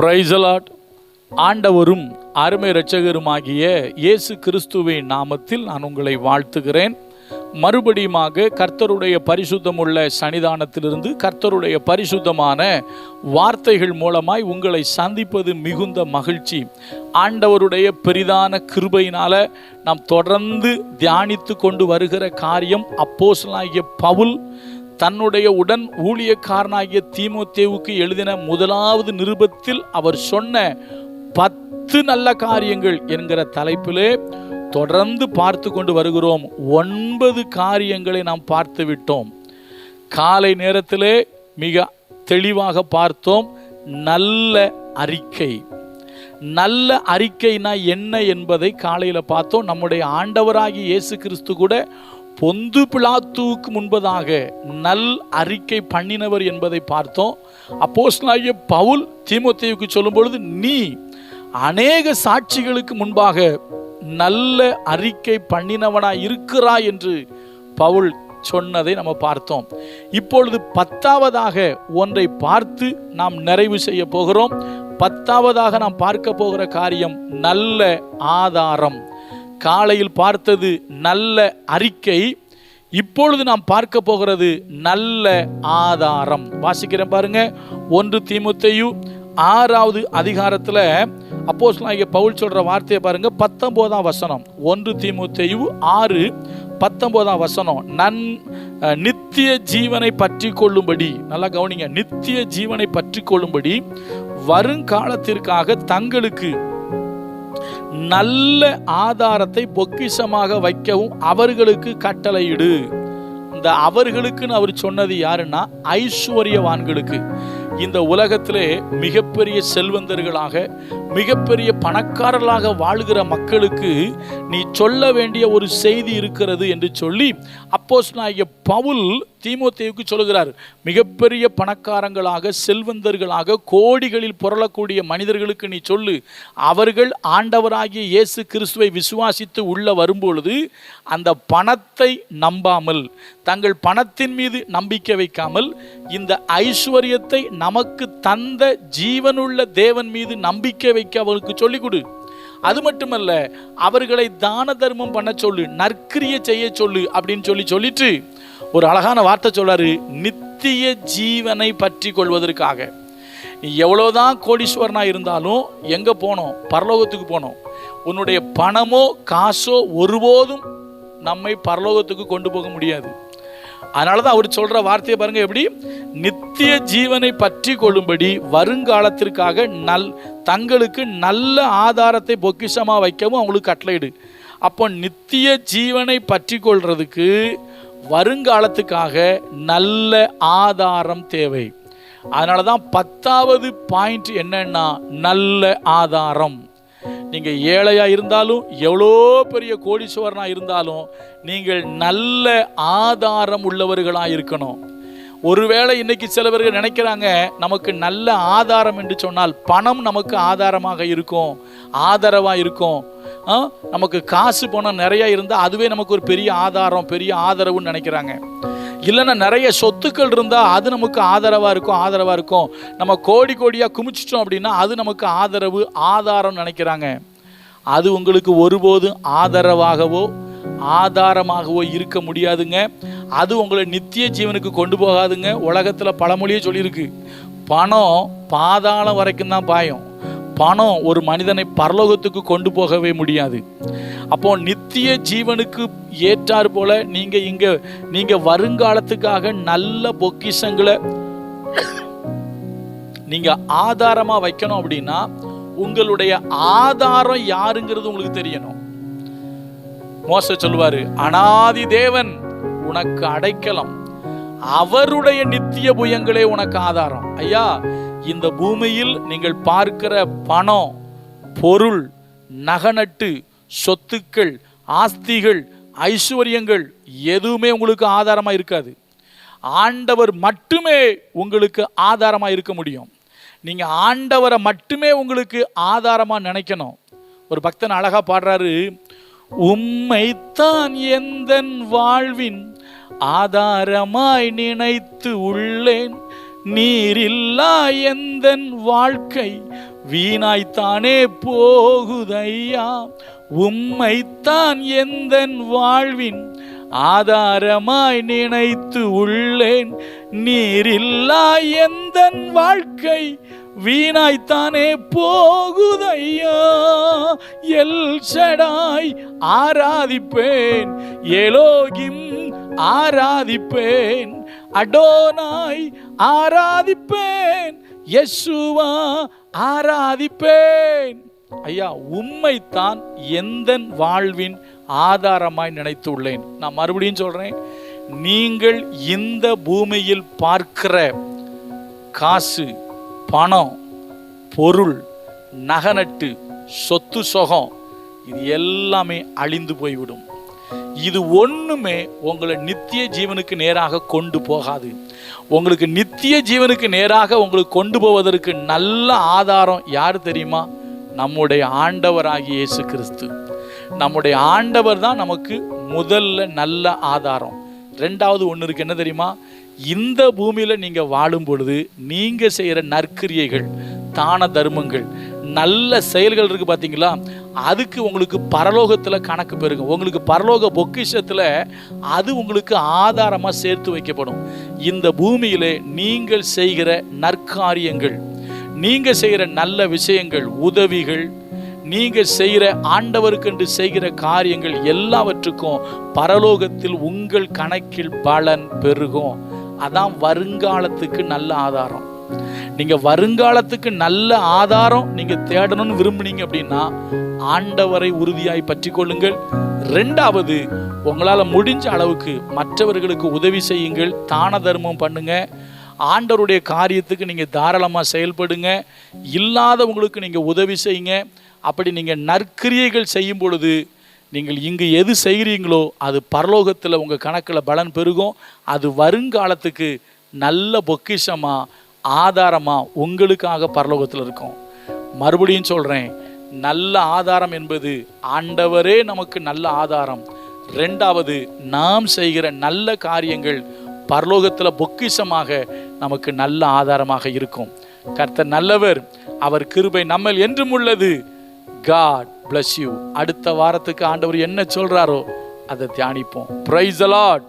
Praise the Lord. ஆண்டவரும் அருமை இரட்சகருமாகிய இயேசு கிறிஸ்துவின் நாமத்தில் நான் உங்களை வாழ்த்துகிறேன். மறுபடியுமாக கர்த்தருடைய பரிசுத்தமுள்ள சன்னிதானத்திலிருந்து கர்த்தருடைய பரிசுத்தமான வார்த்தைகள் மூலமாய் உங்களை சந்திப்பது மிகுந்த மகிழ்ச்சி. ஆண்டவருடைய பெரிதான கிருபையினால நாம் தொடர்ந்து தியானித்து கொண்டு வருகிற காரியம், அப்போஸ்தலனாகிய பவுல் தன்னுடைய உடன் ஊழியக்காரனாகிய தீமோத்தேவுக்கு எழுதின முதலாவது நிருபத்தில் அவர் சொன்ன 10 நல்ல காரியங்கள் என்கிற தலைப்பிலே தொடர்ந்து பார்த்து கொண்டு வருகிறோம். 9 காரியங்களை நாம் பார்த்து விட்டோம். காலை நேரத்திலே மிக தெளிவாக பார்த்தோம். நல்ல அறிக்கை. நல்ல அறிக்கைனா என்ன என்பதை காலையில் பார்த்தோம். நம்முடைய ஆண்டவராகிய இயேசு கிறிஸ்து கூட பொந்து பிலாத்துவுக்கு முன்பதாக நல் அறிக்கை பண்ணினவர் என்பதை பார்த்தோம். அப்போஸ்தலனாகிய பவுல் தீமோத்தேயுக்கு சொல்லும் பொழுது, நீ அநேக சாட்சிகளுக்கு முன்பாக நல்ல அறிக்கை பண்ணினவனாய் இருக்கிறாய் என்று பவுல் சொன்னதை நம்ம பார்த்தோம். இப்பொழுது 10வதாக ஒன்றை பார்த்து நாம் நிறைவு செய்ய போகிறோம். 10வதாக நாம் பார்க்க போகிற காரியம் நல்ல ஆதாரம். காலையில் பார்த்தது நல்ல அறிக்கை, இப்பொழுது நாம் பார்க்க போகிறது நல்ல ஆதாரம். வாசிக்கிறேன் பாருங்க. 1 தீமோத்தேயு 6வது அதிகாரத்தில் அப்போஸ்தலனாகிய பவுல் சொல்ற வார்த்தையை பாருங்க. 19ஆம் வசனம். 1 தீமோத்தேயு 6:19 வசனம். நித்திய ஜீவனை பற்றி கொள்ளும்படி, நல்லா கவனிங்க, நித்திய ஜீவனை பற்றி கொள்ளும்படி வருங்காலத்திற்காக தங்களுக்கு நல்ல ஆதாரத்தை பொக்கிஷமாக வைக்கவும் அவர்களுக்கு கட்டளையிடு. இந்த அவர்களுக்குன்னு அவர் சொன்னது யாருன்னா, ஐஸ்வர்யவான்களுக்கு. இந்த உலகத்திலே மிகப்பெரிய செல்வந்தர்களாக, மிகப்பெரிய பணக்காரர்களாக வாழ்கிற மக்களுக்கு நீ சொல்ல வேண்டிய ஒரு செய்தி இருக்கிறது என்று சொல்லி அப்போஸ்தலனாகிய பவுல் தீமோத்தேயுக்கு சொல்லுகிறார். மிகப்பெரிய பணக்காரங்களாக, செல்வந்தர்களாக, கோடிகளில் புரளக்கூடிய மனிதர்களுக்கு நீ சொல்லு. அவர்கள் ஆண்டவராகிய இயேசு கிறிஸ்துவை விசுவாசித்து உள்ள வரும்பொழுது அந்த பணத்தை நம்பாமல், தங்கள் பணத்தின் மீது நம்பிக்கை வைக்காமல், இந்த ஐஸ்வர்யத்தை நமக்கு தந்த ஜீவனுள்ள தேவன் மீது நம்பிக்கை வைக்க அவர்களுக்கு சொல்லிக் கொடு. அது மட்டுமல்ல, அவர்களை தான தர்மம் பண்ண சொல்லு, நற்கிரியை செய்ய சொல்லு அப்படின்னு சொல்லிட்டு ஒரு அழகான வார்த்தை சொல்றாரு, நித்திய ஜீவனை பற்றி கொள்வதற்காக. எவ்வளவுதான் கோடீஸ்வரனா இருந்தாலும் எங்க போனோம்? பரலோகத்துக்கு போனோம். உன்னுடைய பணமோ காசோ ஒருபோதும் நம்மை பரலோகத்துக்கு கொண்டு போக முடியாது. அதனாலதான் அவர் சொல்ற வார்த்தையை பாருங்க எப்படி. நித்திய ஜீவனை பற்றி கொள்ளும்படி வருங்காலத்திற்காக தங்களுக்கு நல்ல ஆதாரத்தை பொக்கிஷமா வைக்கவும் அவங்களுக்கு கட்டளையிடு. அப்போ நித்திய ஜீவனை பற்றி கொள்றதுக்கு வருங்காலத்துக்காக நல்ல ஆதாரம் தேவை. அதனாலதான் 10வது பாயிண்ட் என்னன்னா, நல்ல ஆதாரம். நீங்க ஏழையா இருந்தாலும், எவ்வளோ பெரிய கோடீஸ்வரனா இருந்தாலும், நீங்கள் நல்ல ஆதாரம் உள்ளவர்களா இருக்கணும். ஒருவேளை இன்னைக்கு சிலவர்கள் நினைக்கிறாங்க, நமக்கு நல்ல ஆதாரம் என்று சொன்னால் பணம் நமக்கு ஆதாரமாக இருக்கும், ஆதரவா இருக்கும். நமக்கு காசு பணம் நிறைய இருந்தால் அதுவே நமக்கு ஒரு பெரிய ஆதாரம், பெரிய ஆதரவுன்னு நினைக்கிறாங்க. இல்லைன்னா நிறைய சொத்துக்கள் இருந்தால் அது நமக்கு ஆதரவாக இருக்கும். நம்ம கோடியாக குமிச்சிட்டோம் அப்படின்னா அது நமக்கு ஆதாரம் நினைக்கிறாங்க. அது உங்களுக்கு ஒருபோதும் ஆதரவாகவோ ஆதாரமாகவோ இருக்க முடியாதுங்க. அது உங்களை நித்திய ஜீவனுக்கு கொண்டு போகாதுங்க. உலகத்தில் பழமொழியே சொல்லியிருக்கு, பணம் பாதாளம் வரைக்கும் தான் பாயும், பணம் ஒரு மனிதனை பரலோகத்துக்கு கொண்டு போகவே முடியாது. அப்போ நித்திய ஜீவனுக்கு ஏற்றாறு போல நீங்க வருங்காலத்துக்காக நல்ல பொக்கிஷங்களை நீங்க ஆதாரமா வைக்கணும். அப்படின்னா உங்களுடைய ஆதாரம் யாருங்கிறது உங்களுக்கு தெரியணும். மோசே சொல்லுவாரு, அனாதி தேவன் உனக்கு அடைக்கலம், அவருடைய நித்திய புயங்களே உனக்கு ஆதாரம். ஐயா, இந்த பூமியில் நீங்கள் பார்க்கிற பணம், பொருள், நகநட்டு, சொத்துக்கள், ஆஸ்திகள், ஐஸ்வர்யங்கள் எதுவுமே உங்களுக்கு ஆதாரமா இருக்காது. ஆண்டவர் மட்டுமே உங்களுக்கு ஆதாரமா இருக்க முடியும். நீங்க ஆண்டவரை மட்டுமே உங்களுக்கு ஆதாரமா நினைக்கணும். ஒரு பக்தன் அழகா பாடுறாரு, உம்மைத்தான் எந்தன் வாழ்வின் ஆதாரமாய் நினைத்து உள்ளேன், நீரில்லா எந்தன் வாழ்க்கை வீணாய்த்தானே போகுதையா. உம்மைத்தான் எந்தன் வாழ்வின் ஆதாரமாய் நினைத்து உள்ளேன். நீரில்லா எந்தன் வாழ்க்கை வீணாய்த்தானே போகுதையா. எல் ஷடாய் ஆராதிப்பேன், எலோகிம் ஆராதிப்பேன், அடோனாய் ஆராதிப்பேன், யெஷுவா ஆராதிப்பேன். ஐயா, உம்மைத்தான் எந்தன் வாழ்வின் ஆதாரமாய் நினைத்துள்ளேன். நான் மறுபடியும் சொல்றேன், நீங்கள் இந்த பூமியில் பார்க்கிற காசு, பணம், பொருள், நகநட்டு, சொத்து சொகம், இது எல்லாமே அழிந்து போய்விடும். இது ஒண்ணுமே உங்களை நித்திய ஜீவனுக்கு நேராக கொண்டு போகாது. உங்களுக்கு நித்திய ஜீவனுக்கு நேராக உங்களுக்கு கொண்டு போவதற்கு நல்ல ஆதாரம் யார் தெரியுமா? நம்முடைய ஆண்டவராகிய இயேசு கிறிஸ்து. நம்முடைய ஆண்டவர் தான் நமக்கு முதல்ல நல்ல ஆதாரம். ரெண்டாவது ஒன்று இருக்கு, என்ன தெரியுமா? இந்த பூமியில நீங்க வாழும் பொழுது நீங்க செய்யற நற்கிரியைகள், தான தர்மங்கள், நல்ல செயல்கள் இருக்கு பாத்தீங்களா, அதுக்கு உங்களுக்கு பரலோகத்துல கணக்கு பெருங்க. உங்களுக்கு பரலோக பொக்கிஷத்துல அது உங்களுக்கு ஆதாரமா சேர்த்து வைக்கப்படும். இந்த பூமியிலே நீங்கள் செய்கிற நற்காரியங்கள், நீங்க செய்கிற நல்ல விஷயங்கள், உதவிகள், நீங்க செய்கிற ஆண்டவருக்கென்று செய்கிற காரியங்கள் எல்லாவற்றுக்கும் பரலோகத்தில் உங்கள் கணக்கில் பலன் பெருகும். அதான் வருங்காலத்துக்கு நல்ல ஆதாரம். நீங்க வருங்காலத்துக்கு நல்ல ஆதாரம் நீங்க தேடணும்னு விரும்புனீங்க அப்படின்னா ஆண்டவரை உறுதியாய் பற்றி கொள்ளுங்கள். ரெண்டாவது, உங்களால முடிஞ்ச அளவுக்கு மற்றவர்களுக்கு உதவி செய்யுங்கள், தான தர்மம் பண்ணுங்க, ஆண்டவருடைய காரியத்துக்கு நீங்க தாராளமா செயல்படுங்க, இல்லாதவங்களுக்கு நீங்க உதவி செய்யுங்க. அப்படி நீங்க நற்கிரியைகள் செய்யும் பொழுது நீங்கள் இங்கு எது செய்கிறீங்களோ அது பரலோகத்தில் உங்கள் கணக்கில் பலன் பெருகும். அது வருங்காலத்துக்கு நல்ல பொக்கிஷமா, ஆதாரமா உங்களுக்காக பரலோகத்தில் இருக்கும். மறுபடியும் சொல்கிறேன், நல்ல ஆதாரம் என்பது ஆண்டவரே நமக்கு நல்ல ஆதாரம். ரெண்டாவது, நாம் செய்கிற நல்ல காரியங்கள் பரலோகத்தில் பொக்கிஷமாக நமக்கு நல்ல ஆதாரமாக இருக்கும். கர்த்தர் நல்லவர், அவர் கிருபை நம்மேல் என்றும் உள்ளது. God bless you. அடுத்த வாரத்துக்கு ஆண்டவர் என்ன சொல்றாரோ அதை தியானிப்போம். Praise the Lord.